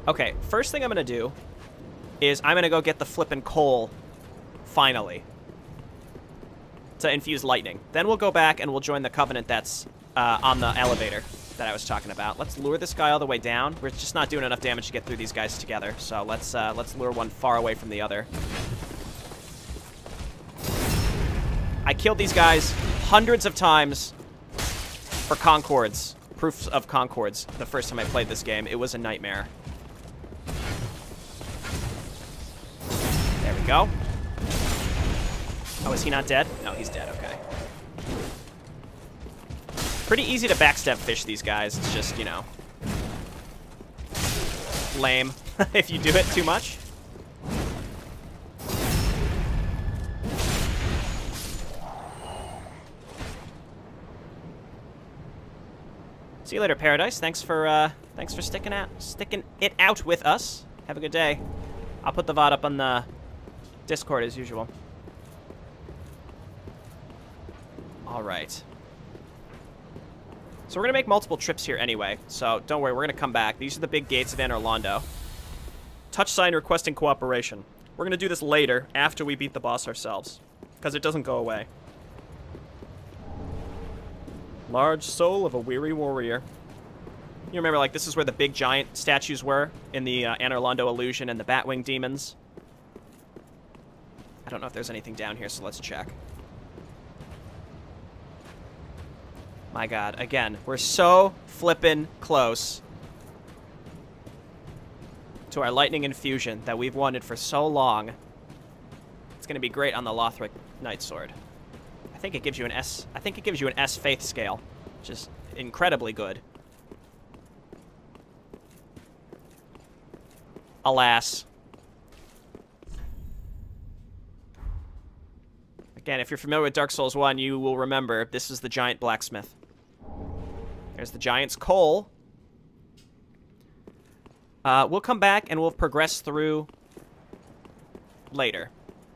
Okay, first thing I'm going to do is I'm going to go get the flippin' coal, finally, to infuse lightning. Then we'll go back and we'll join the Covenant that's on the elevator that I was talking about. Let's lure this guy all the way down. We're just not doing enough damage to get through these guys together, so let's lure one far away from the other. I killed these guys hundreds of times for Concords, proofs of Concords, the first time I played this game. It was a nightmare. There we go. Oh, is he not dead? No, he's dead, okay. Pretty easy to backstab fish these guys. It's just, you know, lame if you do it too much. See you later, Paradise. Thanks for sticking it out with us. Have a good day. I'll put the VOD up on the Discord as usual. All right. So we're gonna make multiple trips here anyway. So don't worry, we're gonna come back. These are the big gates of Anor Londo. Touch sign requesting cooperation. We're gonna do this later, after we beat the boss ourselves, because it doesn't go away. Large soul of a weary warrior. You remember, like, this is where the big giant statues were in the Anor Londo illusion and the Batwing demons. I don't know if there's anything down here, so let's check. My god, again, we're so flippin' close to our lightning infusion that we've wanted for so long. It's gonna be great on the Lothric Night Sword. I think it gives you an S. I think it gives you an S faith scale, which is incredibly good. Alas. Again, if you're familiar with Dark Souls 1, you will remember this is the giant blacksmith. There's the giant's coal. We'll come back and we'll progress through later.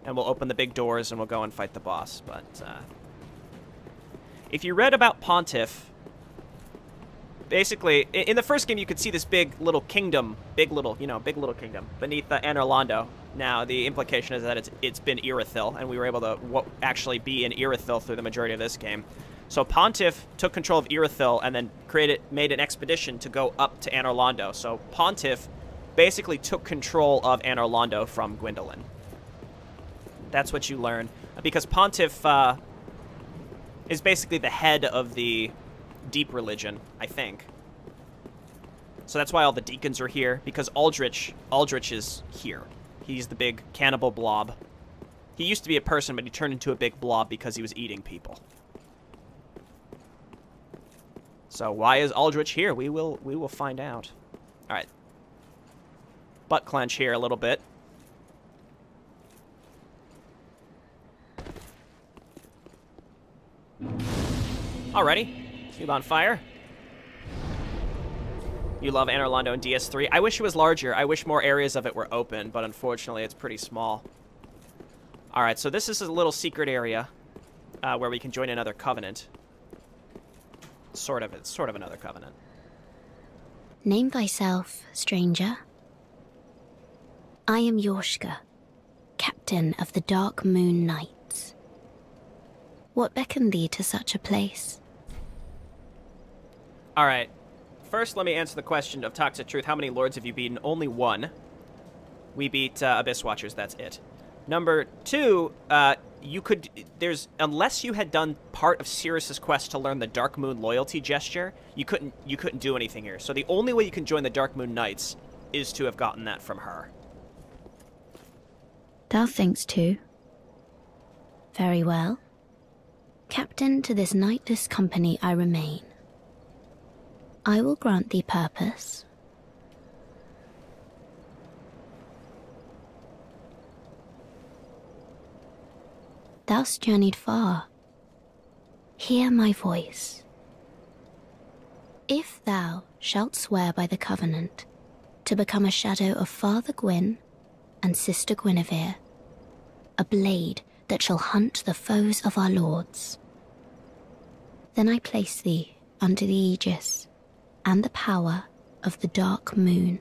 And we'll open the big doors and we'll go and fight the boss. But if you read about Pontiff, basically, in the first game you could see this big little kingdom, big little kingdom beneath the Anor Londo. Now, the implication is that it's been Irithyll, and we were able to actually be in Irithyll through the majority of this game. So Pontiff took control of Irithyll and then made an expedition to go up to Anor Londo. So Pontiff basically took control of Anor Londo from Gwendolyn. That's what you learn. Because Pontiff is basically the head of the deep religion, I think. So that's why all the deacons are here, because Aldrich is here. He's the big cannibal blob. He used to be a person, but he turned into a big blob because he was eating people. So why is Aldrich here? We will find out. All right. Butt clench here a little bit. Alrighty. You BONFIRE. You love Anor Londo and DS3. I wish it was larger. I wish more areas of it were open, but unfortunately it's pretty small. Alright, so this is a little secret area where we can join another covenant. It's sort of another covenant. Name thyself, stranger. I am Yorshka, captain of the Dark Moon Knights. What beckoned thee to such a place? Alright. First, let me answer the question of Toxic Truth. How many lords have you beaten? Only one. We beat Abyss Watchers, that's it. Number two, unless you had done part of Sirius's quest to learn the Dark Moon loyalty gesture, you couldn't do anything here. So the only way you can join the Dark Moon Knights is to have gotten that from her. Thou thinkst too. Very well. Captain to this knightless company I remain. I will grant thee purpose. Thou'st journeyed far. Hear my voice. If thou shalt swear by the covenant to become a shadow of Father Gwyn and Sister Guinevere, a blade that shall hunt the foes of our lords, then I place thee under the aegis and the power of the Dark Moon.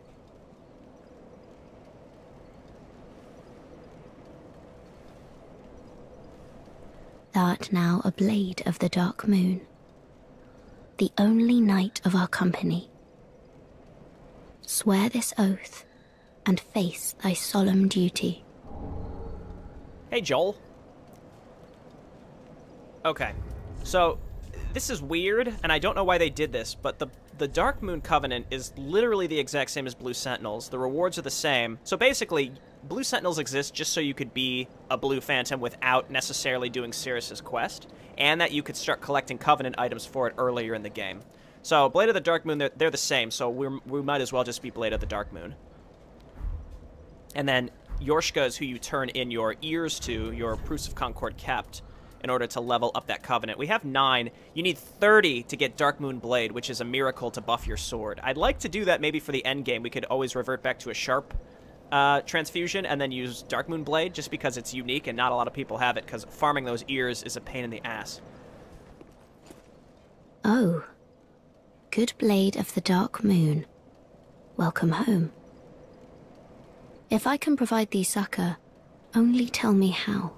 thou art now a blade of the dark moon, the only knight of our company. Swear this oath and face thy solemn duty. Hey, Joel. Okay, so this is weird, and I don't know why they did this, but the Dark Moon Covenant is literally the exact same as Blue Sentinels. The rewards are the same. So basically, Blue Sentinels exist just so you could be a Blue Phantom without necessarily doing Sirius's quest, and that you could start collecting Covenant items for it earlier in the game. So Blade of the Dark Moon, they're the same, so we might as well just be Blade of the Dark Moon. And then Yorshka is who you turn in your ears to, your Proofs of Concord kept, in order to level up that Covenant. We have 9. You need 30 to get Dark Moon Blade, which is a miracle to buff your sword. I'd like to do that maybe for the end game. We could always revert back to a Sharp transfusion and then use Dark Moon Blade, just because it's unique and not a lot of people have it, because farming those ears is a pain in the ass. Oh, good Blade of the Dark Moon, welcome home. If I can provide thee succor, only tell me how.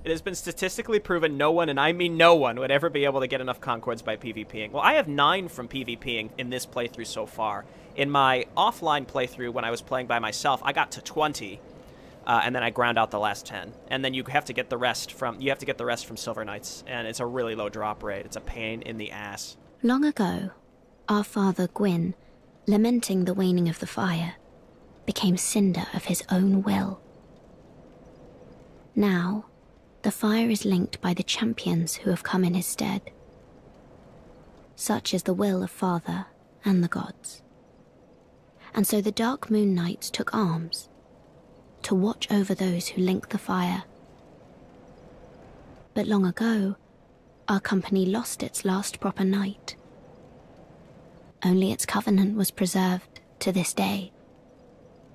It has been statistically proven no one, and I mean no one, would ever be able to get enough Concords by PvPing. Well, I have 9 from PvPing in this playthrough so far. In my offline playthrough, when I was playing by myself, I got to 20, and then I ground out the last 10. And then you have to get the rest from Silver Knights, and it's a really low drop rate. It's a pain in the ass. Long ago, our father Gwyn, lamenting the waning of the fire, became cinder of his own will. Now, the fire is linked by the champions who have come in his stead. Such is the will of Father and the gods. And so the Dark Moon Knights took arms to watch over those who link the fire. But long ago, our company lost its last proper knight. Only its covenant was preserved to this day,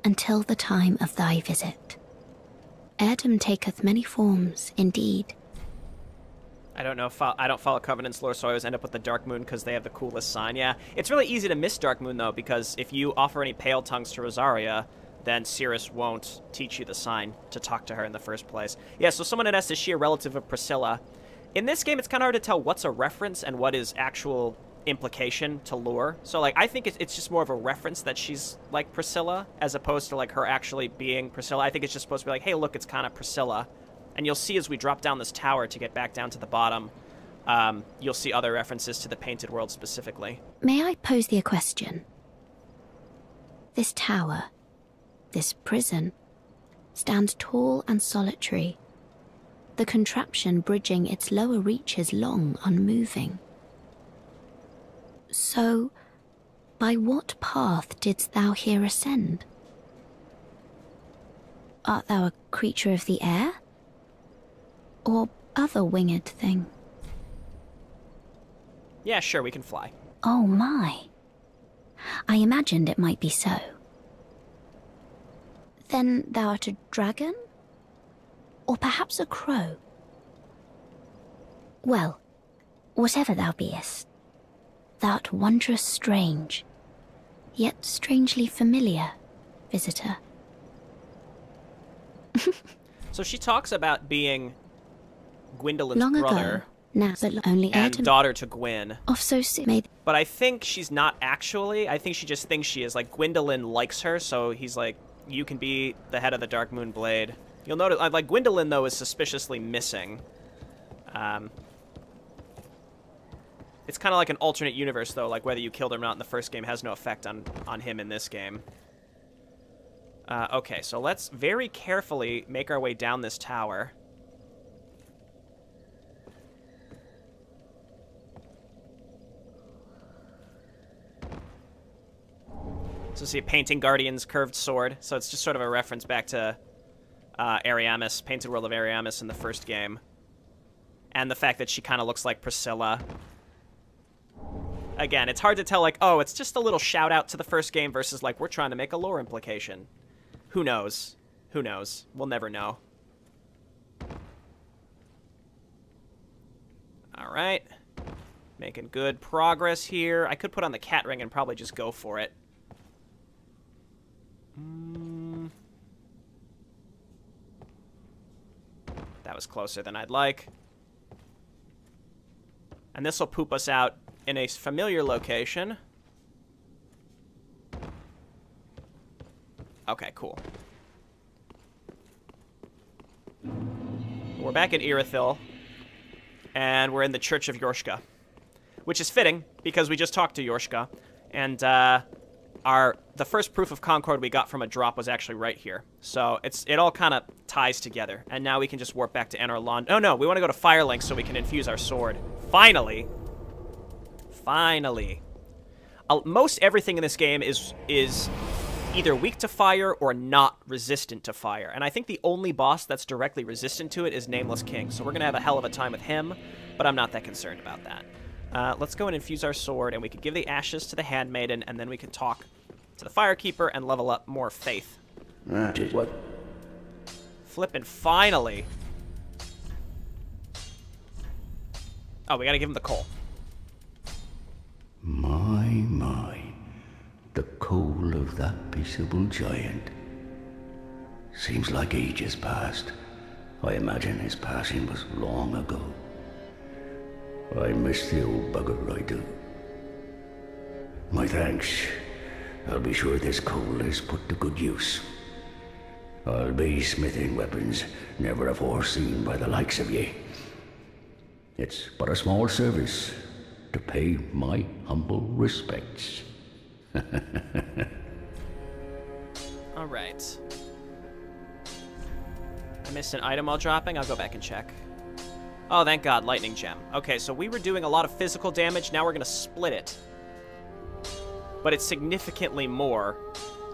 until the time of thy visit. Heirdom taketh many forms, indeed. I don't follow Covenant's lore, so I always end up with the Dark Moon because they have the coolest sign. Yeah, it's really easy to miss Dark Moon, though, because if you offer any Pale Tongues to Rosaria, then Sirius won't teach you the sign to talk to her in the first place. Yeah, so someone had asked, is she a relative of Priscilla? In this game, it's kind of hard to tell what's a reference and what is actual implication to lore. So, like, I think it's just more of a reference that she's like Priscilla, as opposed to, like, her actually being Priscilla. I think it's just supposed to be like, hey, look, it's kind of Priscilla. And you'll see as we drop down this tower to get back down to the bottom, you'll see other references to the Painted World specifically. May I pose thee a question? This tower, this prison, stands tall and solitary, the contraption bridging its lower reaches long unmoving. So, by what path didst thou here ascend? Art thou a creature of the air? Or other winged thing? Yeah, sure, we can fly. Oh my. I imagined it might be so. Then thou art a dragon? Or perhaps a crow? Well, whatever thou beest, thou'rt wondrous strange, yet strangely familiar, visitor. So she talks about being Gwendolyn's Long brother. Ago, now but only heir and to daughter to Gwyn. of so soon made. But I think she's not actually. I think she just thinks she is. Like, Gwendolyn likes her, so he's like, you can be the head of the Dark Moon Blade. You'll notice, like, Gwendolyn, though, is suspiciously missing. It's kind of like an alternate universe, though. Like, whether you killed her or not in the first game has no effect on him in this game. Okay, so let's very carefully make our way down this tower. So see, Painting Guardian's curved sword. So it's just sort of a reference back to Ariamis, Painted World of Ariamis in the first game. And the fact that she kind of looks like Priscilla. Again, it's hard to tell, like, oh, it's just a little shout-out to the first game versus, like, we're trying to make a lore implication. Who knows? Who knows? We'll never know. Alright. Making good progress here. I could put on the cat ring and probably just go for it. That was closer than I'd like. And this will poop us out in a familiar location. Okay, cool. We're back in Irithyll, and we're in the Church of Yorshka, which is fitting because we just talked to Yorshka, and the first proof of Concord we got from a drop was actually right here. So it all kind of ties together, and now we can just warp back to Anor Londo. Oh no, we want to go to Firelink so we can infuse our sword. Finally. Finally. Most everything in this game is either weak to fire or not resistant to fire. And I think the only boss that's directly resistant to it is Nameless King. So we're going to have a hell of a time with him, but I'm not that concerned about that. Let's go and infuse our sword, and we could give the ashes to the handmaiden, and then we can talk to the firekeeper and level up more faith. What? Flippin' finally. Oh, we got to give him the coal. My. The coal of that peaceable giant. Seems like ages passed. I imagine his passing was long ago. I miss the old bugger, I do. My thanks. I'll be sure this coal is put to good use. I'll be smithing weapons never afore seen by the likes of ye. It's but a small service to pay my humble respects. All right. I missed an item while dropping. I'll go back and check. Oh, thank God, lightning gem. Okay, so we were doing a lot of physical damage. Now we're going to split it. But it's significantly more.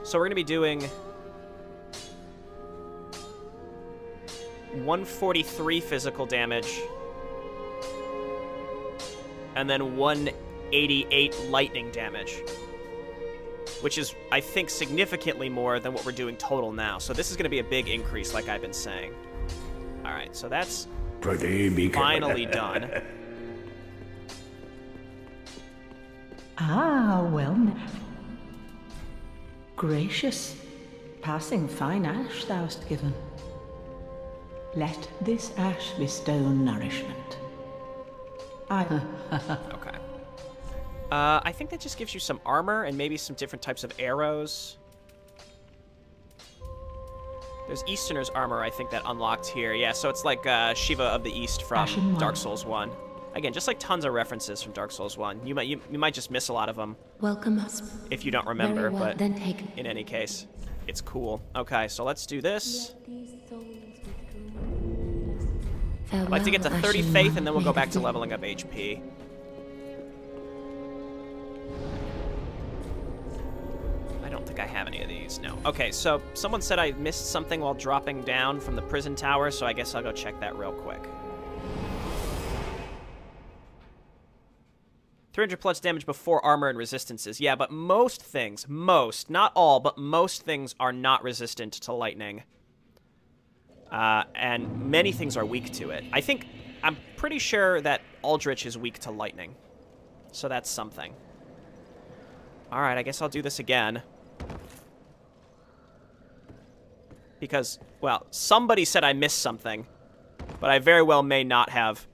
So we're going to be doing 143 physical damage. And then 188 lightning damage. Which is, I think, significantly more than what we're doing total now. So this is going to be a big increase, like I've been saying. All right, so that's finally done. Ah, well met. Gracious, passing fine ash thou'st given. Let this ash bestow nourishment. Okay. I think that just gives you some armor and maybe some different types of arrows. There's Easterner's armor, I think, that unlocked here. Yeah, so it's like Shiva of the East from Dark Souls 1. Again, just like tons of references from Dark Souls 1. You might just miss a lot of them. Welcome us. If you don't remember, Very well, but then take in any case, it's cool. Okay, so let's do this. Farewell, I'd like to get to 30 Ashen faith, One. and then we'll go May the back to deep- leveling up HP. I don't think I have any of these, no. Okay, so someone said I missed something while dropping down from the prison tower, so I guess I'll go check that real quick. 300 plus damage before armor and resistances. Yeah, but most things, not all, but most things are not resistant to lightning. And many things are weak to it. I'm pretty sure that Aldrich is weak to lightning. So that's something. Alright, I guess I'll do this again. Because, well, somebody said I missed something. But I very well may not have.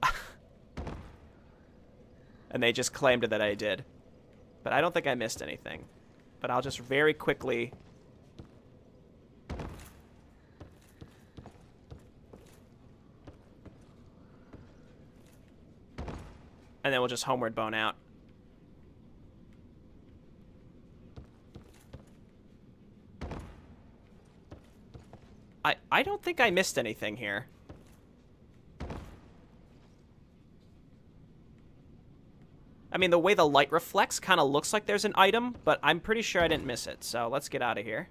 And they just claimed that I did. But I don't think I missed anything. But I'll just very quickly... And then we'll just homeward bone out. I don't think I missed anything here. I mean, the way the light reflects kind of looks like there's an item, but I'm pretty sure I didn't miss it. So let's get out of here.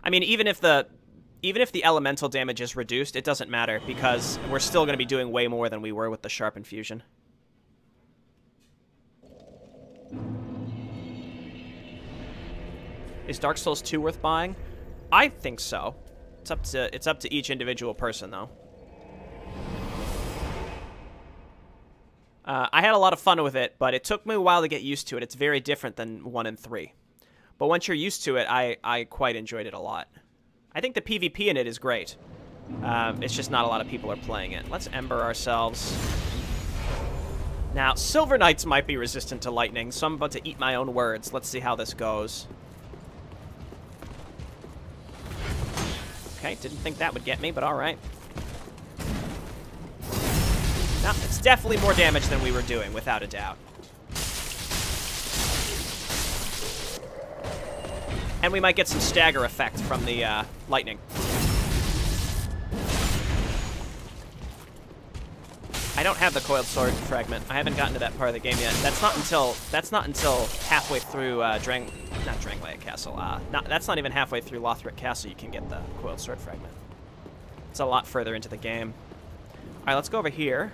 I mean, even if the elemental damage is reduced, it doesn't matter because we're still going to be doing way more than we were with the sharp infusion. Is Dark Souls 2 worth buying? I think so. It's up to each individual person, though. I had a lot of fun with it, but it took me a while to get used to it. It's very different than 1 and 3. But once you're used to it, I quite enjoyed it a lot. I think the PvP in it is great. It's just not a lot of people are playing it. Let's Ember ourselves. Now, Silver Knights might be resistant to lightning, so I'm about to eat my own words. Let's see how this goes. Okay, didn't think that would get me, but alright. No, it's definitely more damage than we were doing, without a doubt. And we might get some stagger effect from the lightning. I don't have the coiled sword fragment. I haven't gotten to that part of the game yet. That's not until halfway through not Drangleia Castle. That's not even halfway through Lothric Castle you can get the coiled sword fragment. It's a lot further into the game. All right, let's go over here.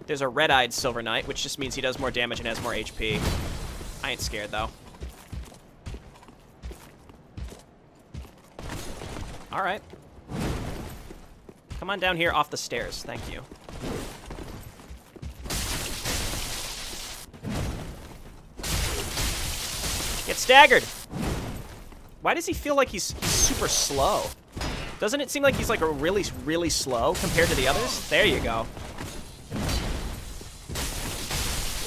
There's a red-eyed Silver Knight, which just means he does more damage and has more HP. I ain't scared though. All right. Come on down here off the stairs. Thank you. Get staggered. Why does he feel like he's super slow? Doesn't it seem like he's like a really, really slow compared to the others? There you go.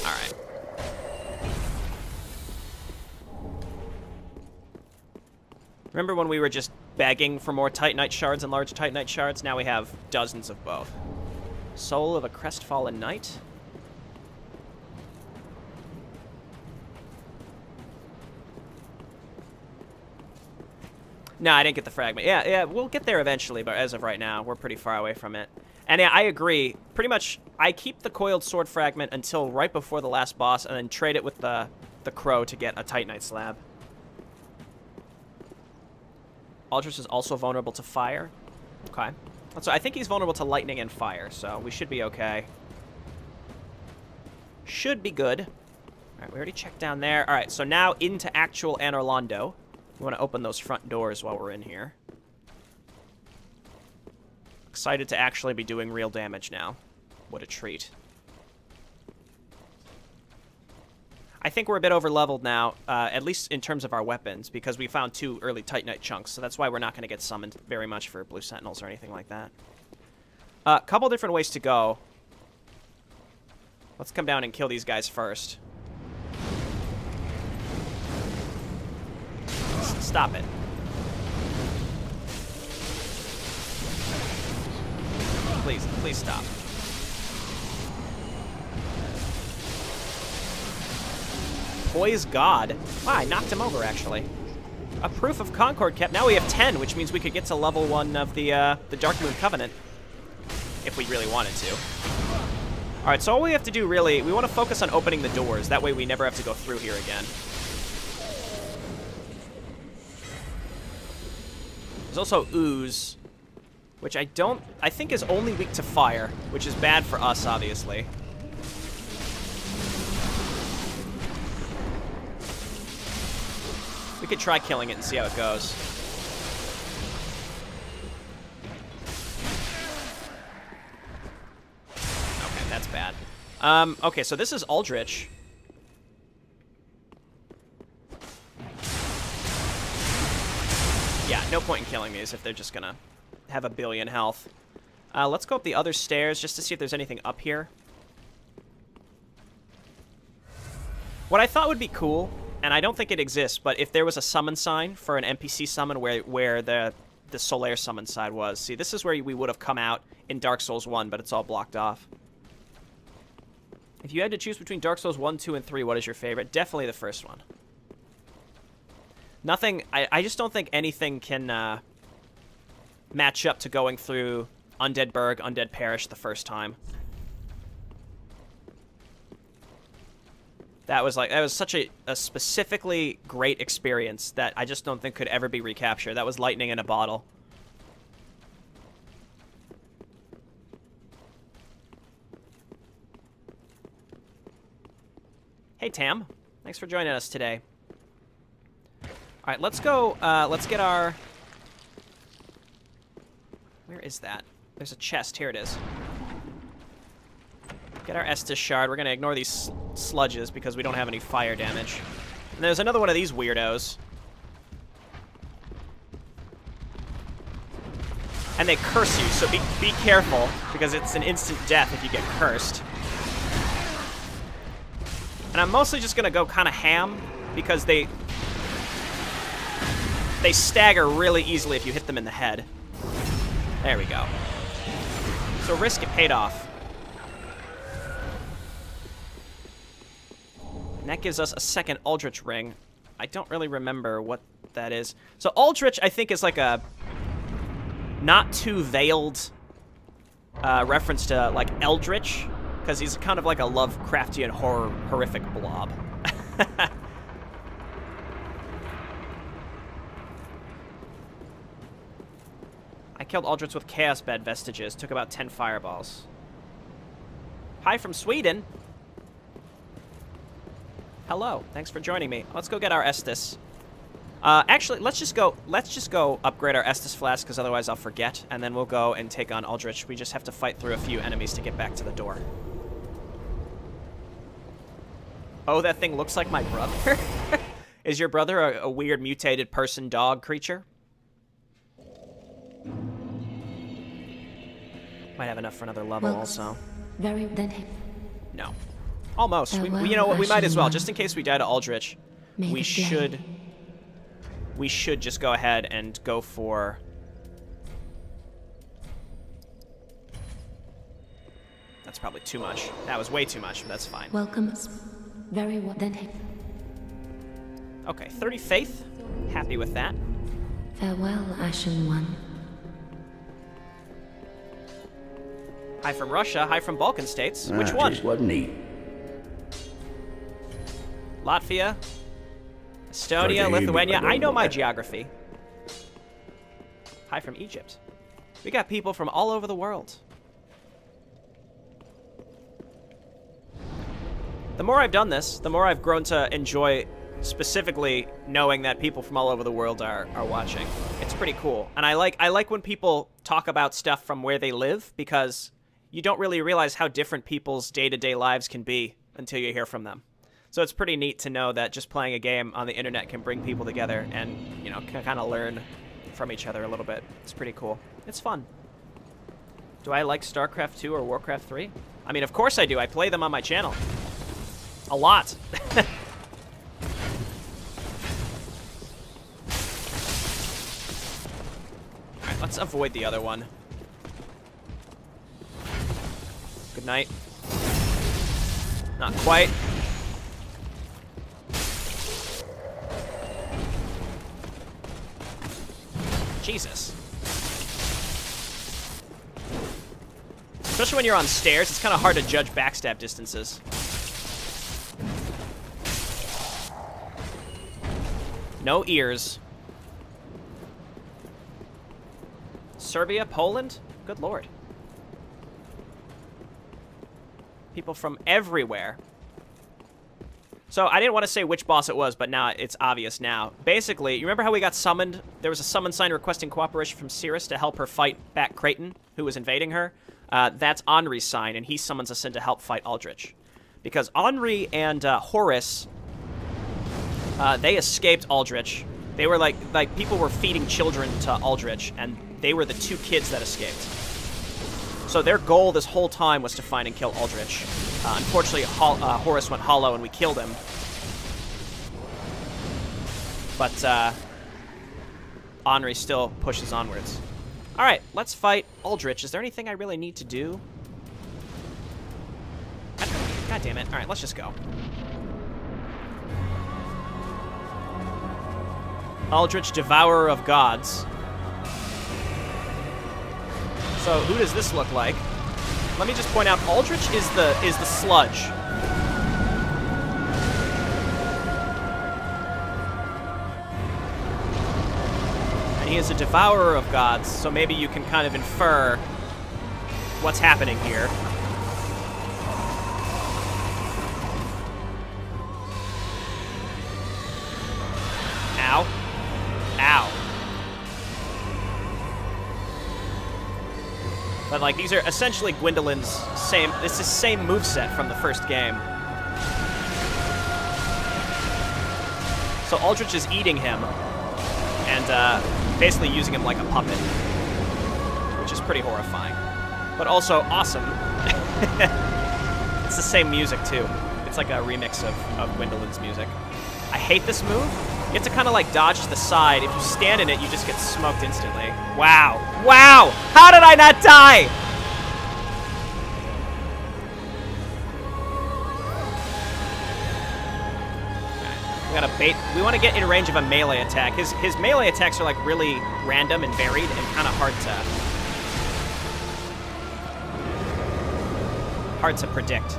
All right. Remember when we were just begging for more Titanite shards and large Titanite shards? Now we have dozens of both. Soul of a Crestfallen Knight. No, I didn't get the fragment. Yeah, we'll get there eventually, but as of right now, we're pretty far away from it. And yeah, I agree. Pretty much, I keep the coiled sword fragment until right before the last boss, and then trade it with the crow to get a Titanite slab. Aldrich is also vulnerable to fire. Okay. So I think he's vulnerable to lightning and fire, so we should be okay. Should be good. All right, we already checked down there. All right, so now into actual Anor Londo. We want to open those front doors while we're in here. Excited to actually be doing real damage now. What a treat. I think we're a bit over-leveled now, at least in terms of our weapons, because we found 2 early Titanite chunks, so that's why we're not going to get summoned very much for Blue Sentinels or anything like that. A couple different ways to go. Let's come down and kill these guys first. Stop it. Please stop. Poise God. Wow, I knocked him over, actually. A proof of Concord kept. Now we have 10, which means we could get to level 1 of the Dark Moon Covenant. If we really wanted to. Alright, so all we have to do, really, we want to focus on opening the doors. That way we never have to go through here again. There's also Ooze, which I think is only weak to fire, which is bad for us, obviously. We could try killing it and see how it goes. Okay, that's bad. Okay, so this is Aldrich. Yeah, no point in killing these if they're just gonna have a billion health. Let's go up the other stairs just to see if there's anything up here. What I thought would be cool, and I don't think it exists, but if there was a summon sign for an NPC summon where the Solaire summon side was. See, this is where we would have come out in Dark Souls 1, but it's all blocked off. If you had to choose between Dark Souls 1, 2, and 3, what is your favorite? Definitely the first one. Nothing, I just don't think anything can match up to going through Undead Burg, Undead Parish the first time. That was such a specifically great experience that I just don't think could ever be recaptured. That was lightning in a bottle. Hey, Tam. Thanks for joining us today. All right, let's go. Let's get our... Where is that? There's a chest. Here it is. Get our Estus shard. We're going to ignore these sludges because we don't have any fire damage. And there's another one of these weirdos. And they curse you, so be careful, because it's an instant death if you get cursed. And I'm mostly just gonna go kind of ham, because they stagger really easily if you hit them in the head. There we go. So risk it paid off. And that gives us a second Aldrich ring. I don't really remember what that is. So Aldrich, I think, is like a not too veiled reference to like Eldritch, because he's kind of like a Lovecraftian horrific blob. I killed Aldrich with Chaos Bed vestiges. Took about 10 fireballs. Hi from Sweden. Hello. Thanks for joining me. Let's go get our Estus. Actually, let's just go upgrade our Estus flask, because otherwise I'll forget, and then we'll go and take on Aldrich. We just have to fight through a few enemies to get back to the door. Oh, that thing looks like my brother? Is your brother a weird mutated person dog creature? Might have enough for another level also. No. Almost. You know what? We might as well. Just in case we die to Aldrich, we should just go ahead and go for... That's probably too much. That was way too much, but that's fine. Welcome. Very well then. Okay, 30 faith. Happy with that. Farewell, Ashen One. Hi from Russia. Hi from Balkan states. Which one? Just wasn't neat. Latvia, Estonia, Lithuania. I know my geography. Hi from Egypt. We got people from all over the world. The more I've done this, the more I've grown to enjoy specifically knowing that people from all over the world are watching. It's pretty cool. And I like when people talk about stuff from where they live, because you don't really realize how different people's day-to-day lives can be until you hear from them. So it's pretty neat to know that just playing a game on the internet can bring people together and, you know, can kind of learn from each other a little bit. It's pretty cool. It's fun. Do I like StarCraft 2 or Warcraft 3? I mean, of course I do. I play them on my channel. A lot. Alright, let's avoid the other one. Good night. Not quite. Jesus. Especially when you're on stairs, it's kind of hard to judge backstab distances. No ears. Serbia, Poland? Good lord. People from everywhere. So, I didn't want to say which boss it was, but now it's obvious now. Basically, you remember how we got summoned? There was a summon sign requesting cooperation from Cirrus to help her fight back Creighton, who was invading her. That's Henri's sign, and he summons us in to help fight Aldrich. Because Henri and Horus, they escaped Aldrich. They were like people were feeding children to Aldrich, and they were the two kids that escaped. So their goal this whole time was to find and kill Aldrich. Unfortunately, Horus went hollow and we killed him. But Henri still pushes onwards. Alright, let's fight Aldrich. Is there anything I really need to do? God damn it. Alright, let's just go. Aldrich, Devourer of Gods. So, who does this look like? Let me just point out, Aldrich is the sludge. And he is a Devourer of Gods, so maybe you can kind of infer what's happening here. Ow. Ow. But, like, these are essentially Gwendolyn's same... It's the same moveset from the first game. So Aldrich is eating him. And, basically using him like a puppet. pretty horrifying. But also awesome. It's the same music, too. It's like a remix of Gwendolyn's music. I hate this move. You have to kind of like dodge to the side. If you stand in it, you just get smoked instantly. Wow. Wow! How did I not die? We gotta bait. We want to get in range of a melee attack. His melee attacks are like really random and varied and kind of hard to predict.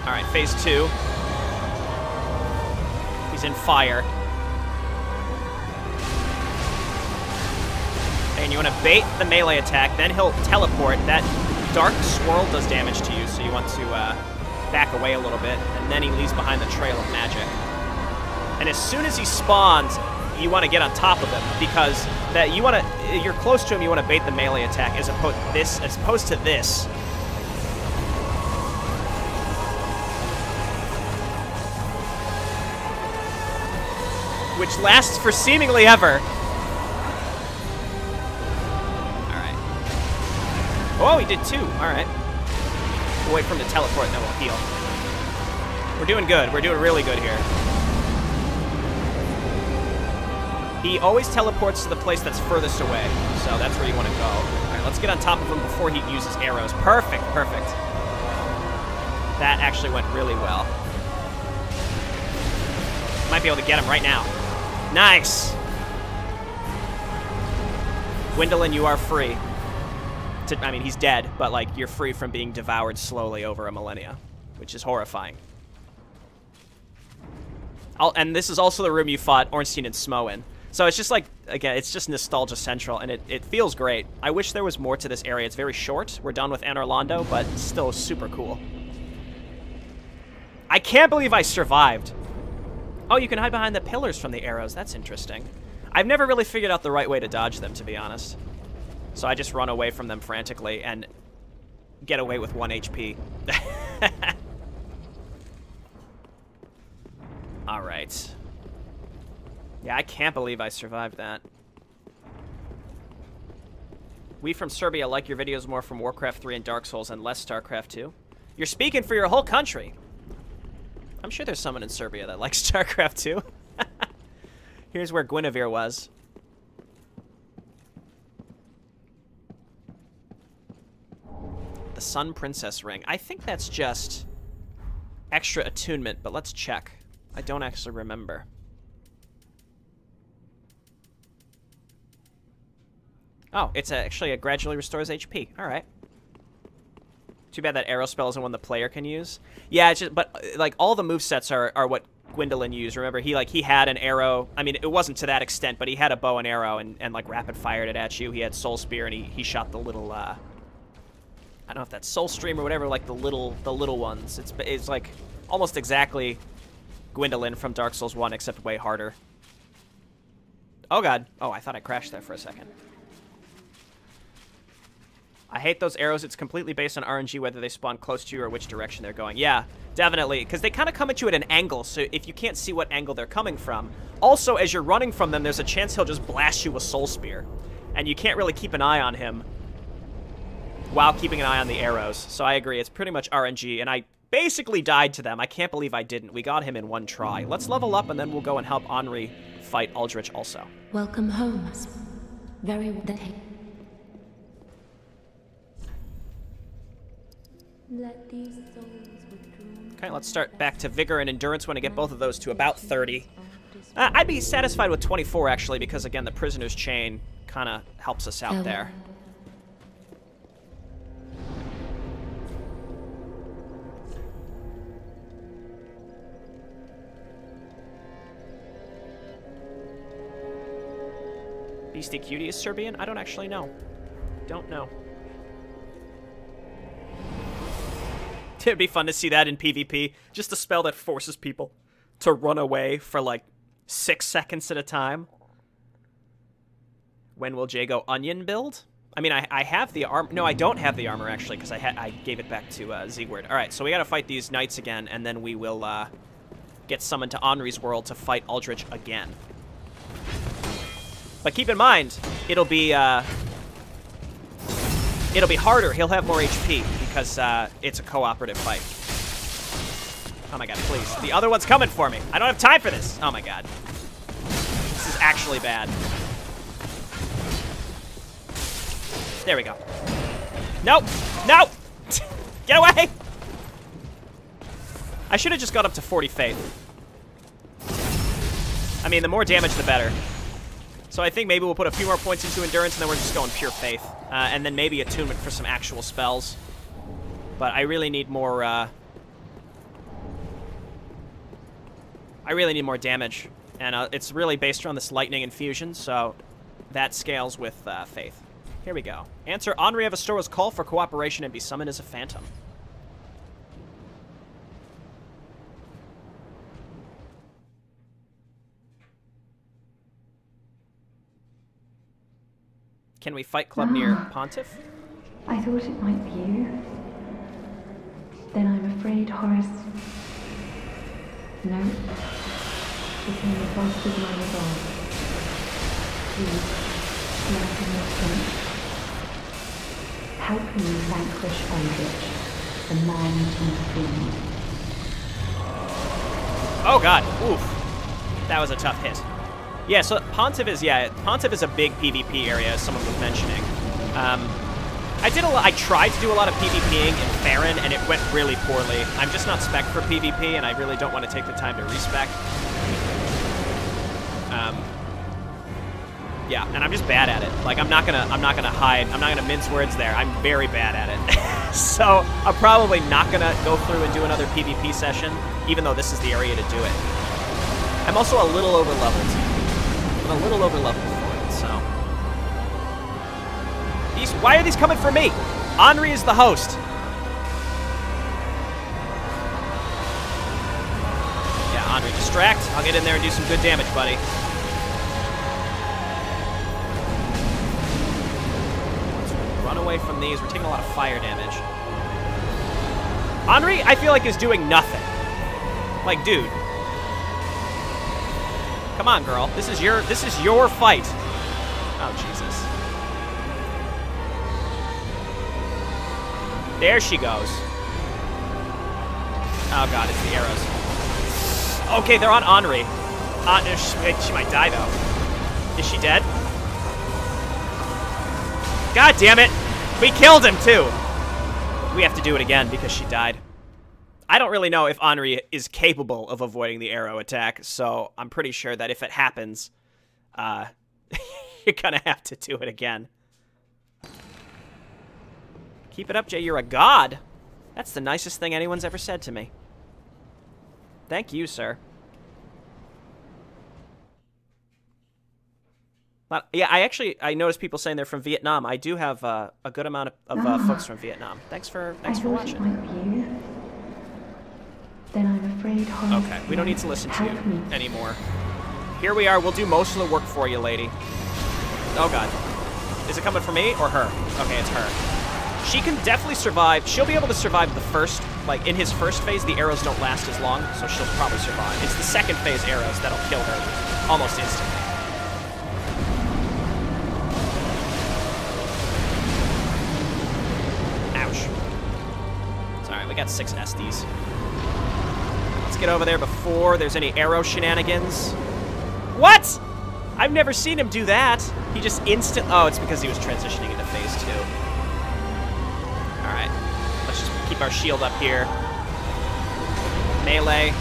All right, phase 2. He's in fire. And you want to bait the melee attack, then he'll teleport. That dark swirl does damage to you, so you want to back away a little bit, and then he leaves behind the trail of magic. And as soon as he spawns, you want to get on top of him, because you're close to him, you want to bait the melee attack as opposed to this. Which lasts for seemingly ever. Alright. Oh, he did 2. Alright. We'll wait for him to teleport and then we'll heal. We're doing good. We're doing really good here. He always teleports to the place that's furthest away, so that's where you want to go. Alright, let's get on top of him before he uses arrows. Perfect, perfect. That actually went really well. Might be able to get him right now. Nice! Gwendolyn, you are free. I mean, he's dead, but, like, you're free from being devoured slowly over a millennia, which is horrifying. And this is also the room you fought Ornstein and Smo in. So it's just, like, again, it's just nostalgia central, and it feels great. I wish there was more to this area. It's very short. We're done with Anor Londo, but still super cool. I can't believe I survived. Oh, you can hide behind the pillars from the arrows. That's interesting. I've never really figured out the right way to dodge them, to be honest. So I just run away from them frantically and get away with 1 HP. All right. Yeah, I can't believe I survived that. We from Serbia like your videos more from Warcraft 3 and Dark Souls and less StarCraft 2. You're speaking for your whole country. I'm sure there's someone in Serbia that likes StarCraft 2. Here's where Guinevere was. The Sun Princess Ring. I think that's just extra attunement, but let's check. I don't actually remember. Oh, it's actually it gradually restores HP. All right. Too bad that arrow spell isn't one the player can use. Yeah, it's just, but like all the movesets are what Gwendolyn used. Remember, he had an arrow. I mean, it wasn't to that extent, but he had a bow and arrow and like rapid fired it at you. He had Soul Spear and he shot the little I don't know if that's Soul Stream or whatever, like the little ones. It's like almost exactly Gwendolyn from Dark Souls 1, except way harder. Oh god. Oh, I thought I crashed there for a second. I hate those arrows. It's completely based on RNG, whether they spawn close to you or which direction they're going. Yeah, definitely, because they kind of come at you at an angle, so if you can't see what angle they're coming from. Also, as you're running from them, there's a chance he'll just blast you with Soul Spear, and you can't really keep an eye on him while keeping an eye on the arrows. So I agree, it's pretty much RNG, and I basically died to them. I can't believe I didn't. We got him in 1 try. Let's level up, and then we'll go and help Henri fight Aldrich also. Welcome home. Very well. Okay, let's start back to Vigor and Endurance. Want to get both of those to about 30. I'd be satisfied with 24, actually, because, again, the Prisoner's Chain kind of helps us out there. Beastie Cutie is Serbian? I don't actually know. Don't know. It'd be fun to see that in PvP. Just a spell that forces people to run away for like 6 seconds at a time. When will Jay go onion build? I mean, I have the armor. No, I don't have the armor, actually, because I gave it back to Siegward. All right, so we got to fight these knights again, and then we will gets summoned to Henri's world to fight Aldrich again. But keep in mind, it'll be harder. He'll have more HP because it's a cooperative fight. Oh my god, please. The other one's coming for me. I don't have time for this. Oh my god. This is actually bad. There we go. Nope. Nope. Get away. I should have just got up to 40 faith. I mean, the more damage, the better. So I think maybe we'll put a few more points into endurance, and then we're just going pure faith. And then maybe attunement for some actual spells. But I really need more, I really need more damage. And it's really based around this lightning infusion, so that scales with faith. Here we go. Answer Henri of Astura's call for cooperation and be summoned as a phantom. Can we fight club near Pontiff? I thought it might be you. Then I'm afraid, Horace. No. It's in the boss of my resolve. Please, grant me your strength. Help me vanquish Aldrich, the man in the field. Oh god, oof. That was a tough hit. Yeah, so Pontiff is a big PvP area, as someone was mentioning. I tried to do a lot of PvPing in Farron, and it went really poorly. I'm just not spec for PvP, and I really don't want to take the time to respec. Yeah, and I'm just bad at it. Like, I'm not gonna hide. I'm not gonna mince words there. I'm very bad at it. So I'm probably not gonna go through and do another PvP session, even though this is the area to do it. I'm also a little over-leveled. I'm a little over-leveled for it, so. Why are these coming for me? Henri is the host. Yeah, Henri, distract. I'll get in there and do some good damage, buddy. Let's run away from these. We're taking a lot of fire damage. Henri, I feel like, is doing nothing. Like, dude. Come on, girl. This is your fight. Oh, Jesus. There she goes. Oh god, it's the arrows. Okay, they're on Henri. She might die, though. Is she dead? God damn it! We killed him, too! We have to do it again because she died. I don't really know if Henri is capable of avoiding the arrow attack, so I'm pretty sure that if it happens, you're gonna have to do it again. Keep it up, Jay. You're a god. That's the nicest thing anyone's ever said to me. Thank you, sir. But, yeah, I noticed people saying they're from Vietnam. I do have a good amount of folks from Vietnam. Thanking for watching. It might be you. Then I'm afraid Horace. Okay, we don't need to listen to you anymore. Here we are. We'll do most of the work for you, lady. Oh, God. Is it coming for me or her? Okay, it's her. She can definitely survive. She'll be able to survive the first, like, in his first phase, the arrows don't last as long, so she'll probably survive. It's the second phase arrows that'll kill her almost instantly. Ouch. It's alright, we got 6 SDs. Let's get over there before there's any arrow shenanigans. What? I've never seen him do that. He just oh, it's because he was transitioning into phase 2. Alright. Let's just keep our shield up here. Melee.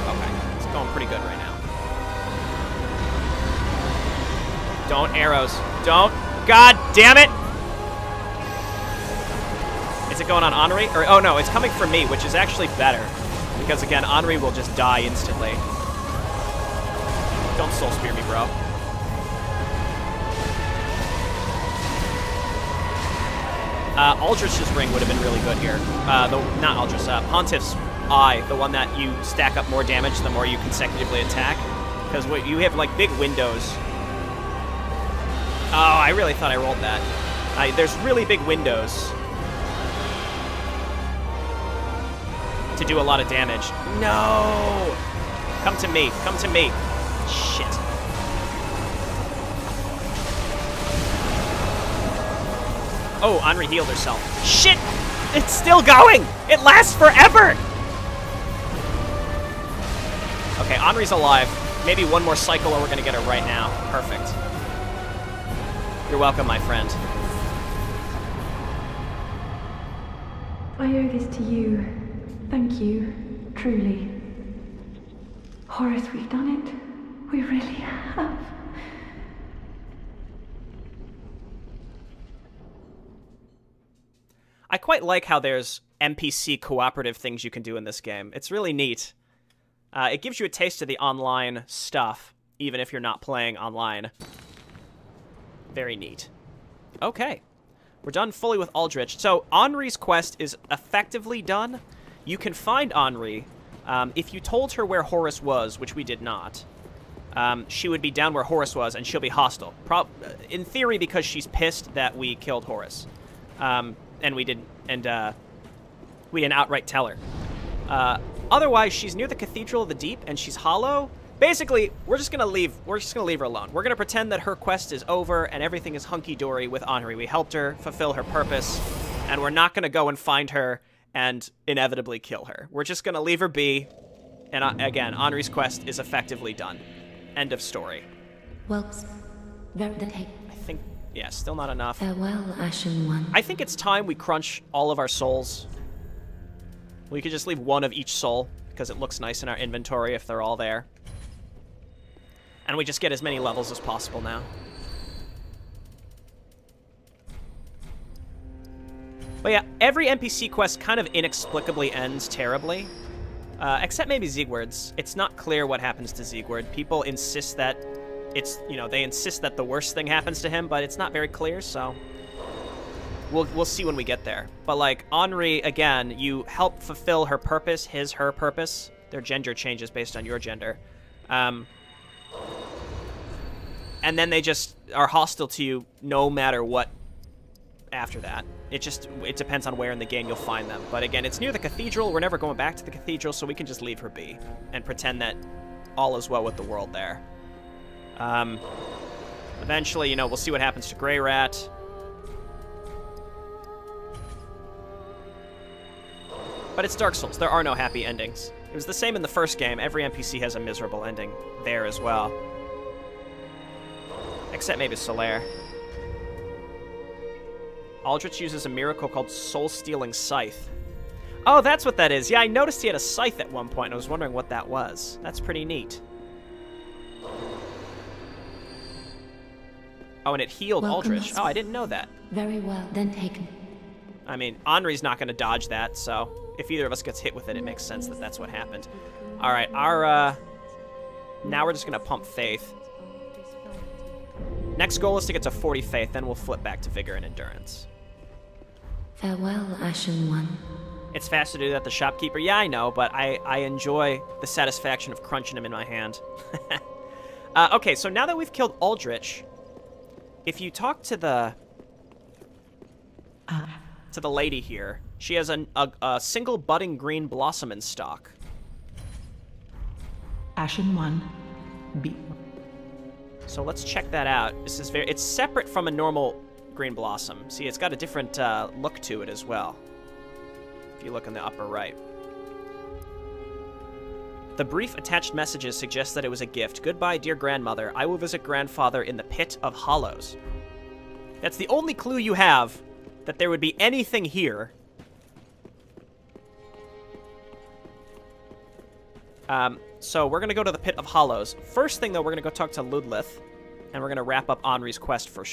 Okay. It's going pretty good right now. Don't arrows. Don't. God damn it! Is it going on Henri? Or, oh no, it's coming from me, which is actually better. Because again, Henri will just die instantly. Don't soul spear me, bro. Aldrich's ring would have been really good here. Not Aldrich, Pontiff's Eye, the one that you stack up more damage the more you consecutively attack. Because you have like big windows. Oh, I really thought I rolled that. There's really big windows to do a lot of damage. No! Come to me. Come to me. Shit. Oh, Anri healed herself. Shit! It's still going! It lasts forever! Okay, Anri's alive. Maybe one more cycle or we're gonna get her right now. Perfect. You're welcome, my friend. I owe this to you. Thank you, truly. Horace, we've done it. We really have. I quite like how there's NPC cooperative things you can do in this game. It's really neat. It gives you a taste of the online stuff, even if you're not playing online. Very neat. Okay. We're done fully with Aldrich. So, Anri's quest is effectively done. You can find Anri. If you told her where Horace was, which we did not, she would be down where Horace was, and she'll be hostile. In theory, because she's pissed that we killed Horace. And we didn't outright tell her. Otherwise, she's near the Cathedral of the Deep, and she's hollow. Basically, we're just gonna leave her alone. We're gonna pretend that her quest is over and everything is hunky-dory with Anri. We helped her fulfill her purpose, and we're not gonna go and find her and inevitably kill her. We're just gonna leave her be, and again, Anri's quest is effectively done. End of story. Well, I think, yeah, still not enough. farewell, Ashen One. I think it's time we crunch all of our souls. We could just leave one of each soul, because it looks nice in our inventory if they're all there. And we just get as many levels as possible now. But yeah, every NPC quest kind of inexplicably ends terribly. Except maybe Siegward's. It's not clear what happens to Siegward. People insist that it's, you know, they insist that the worst thing happens to him, but it's not very clear, so we'll see when we get there. But like Anri, again, you help fulfill her purpose, her purpose. Their gender changes based on your gender. And then they just are hostile to you no matter what after that. It depends on where in the game you'll find them. But again, it's near the cathedral. We're never going back to the cathedral, so we can just leave her be and pretend that all is well with the world there. Eventually, you know, we'll see what happens to Grey Rat. But it's Dark Souls. There are no happy endings. It was the same in the first game. Every NPC has a miserable ending there as well. Except maybe Solaire. Aldrich uses a miracle called Soul-Stealing Scythe. Oh, that's what that is. Yeah, I noticed he had a scythe at one point, and I was wondering what that was. That's pretty neat. Oh, and it healed Aldrich. Oh, I didn't know that. Very well, then taken. I mean, Anri's not going to dodge that, so if either of us gets hit with it, it makes sense that that's what happened. All right, now we're just going to pump Faith. Next goal is to get to 40 Faith, then we'll flip back to Vigor and Endurance. Farewell, Ashen One. It's fast to do that, the shopkeeper. Yeah, I know, but I enjoy the satisfaction of crunching him in my hand. Okay, so now that we've killed Aldrich, if you talk to the lady here, she has a single budding green blossom in stock. Ashen One, B. So let's check that out. This is it's separate from a normal green blossom. See, it's got a different look to it as well. If you look in the upper right. The brief attached messages suggest that it was a gift. Goodbye, dear grandmother. I will visit grandfather in the Pit of Hollows. That's the only clue you have that there would be anything here. So we're going to go to the Pit of Hollows. First thing, though, we're going to go talk to Ludlith, and we're going to wrap up Anri's quest for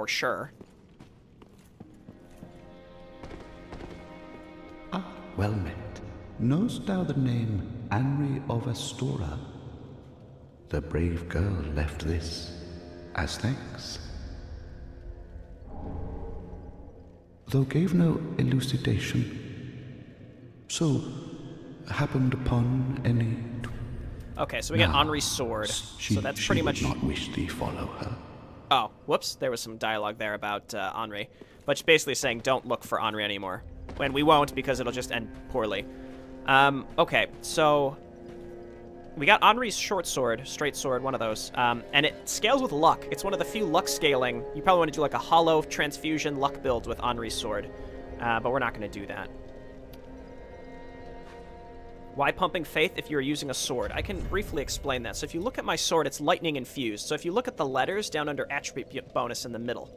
sure. Ah, well met. Knowst thou the name Anri of Astora? The brave girl left this as thanks. Though gave no elucidation, so happened upon any... Okay, so we got Anri's sword, so that's pretty much... She would not wish thee follow her. Oh, whoops. There was some dialogue there about Henri. But she's basically saying don't look for Henri anymore. When we won't, because it'll just end poorly. Okay, so... we got Henri's short sword, straight sword, one of those. And it scales with luck. It's one of the few luck scaling. You probably want to do like a hollow transfusion luck build with Henri's sword. But we're not going to do that. Why pumping faith if you're using a sword? I can briefly explain that. So if you look at my sword, it's lightning infused. So if you look at the letters down under attribute bonus in the middle,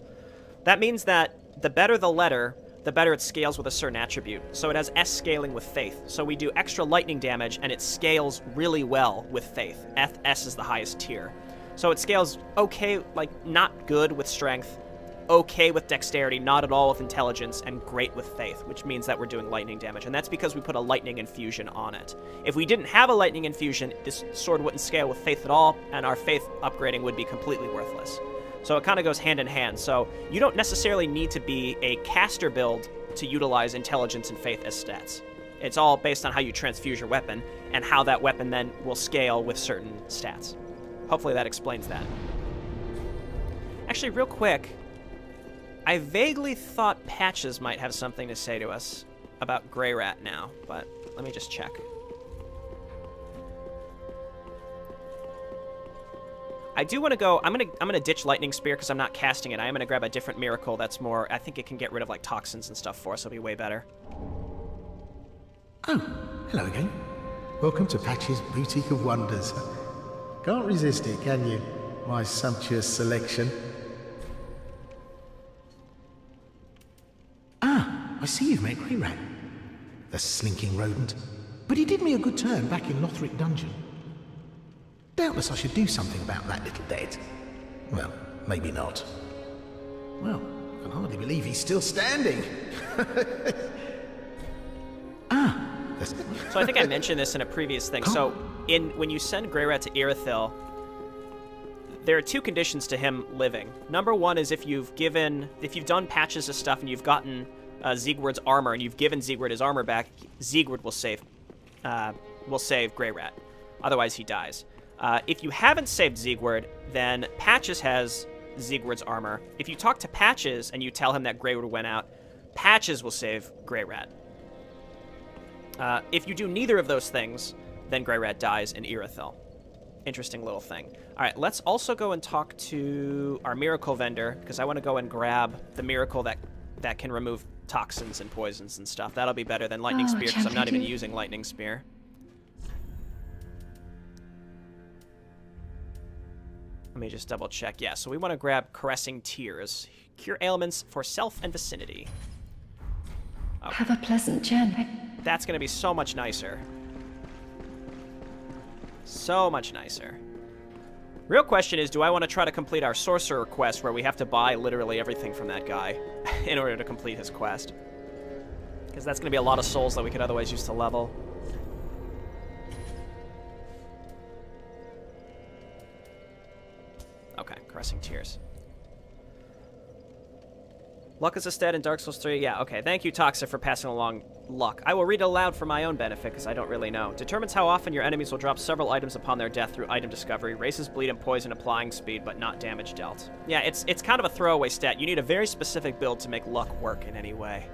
that means that the better the letter, the better it scales with a certain attribute. So it has S scaling with faith. So we do extra lightning damage, and it scales really well with faith. S is the highest tier. So it scales okay, like not good with strength, okay with dexterity, not at all with intelligence, and great with faith, which means that we're doing lightning damage. And that's because we put a lightning infusion on it. If we didn't have a lightning infusion, this sword wouldn't scale with faith at all, and our faith upgrading would be completely worthless. So it kind of goes hand in hand. So you don't necessarily need to be a caster build to utilize intelligence and faith as stats. It's all based on how you transfuse your weapon and how that weapon then will scale with certain stats. Hopefully that explains that. Actually, real quick, I vaguely thought Patches might have something to say to us about Grey Rat now, but let me just check. I do want to go. I'm gonna ditch Lightning Spear because I'm not casting it. I am gonna grab a different miracle that's more. I think it can get rid of like toxins and stuff for us. It'll be way better. Oh, hello again. Welcome to Patch's Boutique of Wonders. Can't resist it, can you? My sumptuous selection. Ah, I see you've met Grey Rat. The slinking rodent. But he did me a good turn back in Lothric Dungeon. Doubtless I should do something about that little dead. Well, maybe not. Well, I can hardly believe he's still standing. So I think I mentioned this in a previous thing. So when you send Grey Rat to Irithyll, there are two conditions to him living. Number one is if you've done patches of stuff and you've gotten Siegward's armor and you've given Siegward his armor back, Siegward will save Grey Rat. Otherwise, he dies. If you haven't saved Siegward, then Patches has Siegward's armor. If you talk to Patches and you tell him that Grey Rat went out, Patches will save Grey Rat. If you do neither of those things, then Grey Rat dies in Irithyll. Interesting little thing. All right, let's also go and talk to our miracle vendor, because I want to go and grab the miracle that can remove toxins and poisons and stuff. That'll be better than Lightning Spear, because I'm not even using Lightning Spear. Let me just double check. Yeah, so we want to grab Caressing Tears. Cure ailments for self and vicinity. Okay. Have a pleasant journey. That's going to be so much nicer. So much nicer. Real question is, do I want to try to complete our sorcerer quest where we have to buy literally everything from that guy in order to complete his quest? Because that's going to be a lot of souls that we could otherwise use to level. Okay, Caressing Tears. Luck is a stat in Dark Souls 3. Yeah, okay. Thank you, Toxa, for passing along luck. I will read it aloud for my own benefit, because I don't really know. Determines how often your enemies will drop several items upon their death through item discovery. Raises bleed and poison applying speed, but not damage dealt. Yeah, it's kind of a throwaway stat. You need a very specific build to make luck work in any way.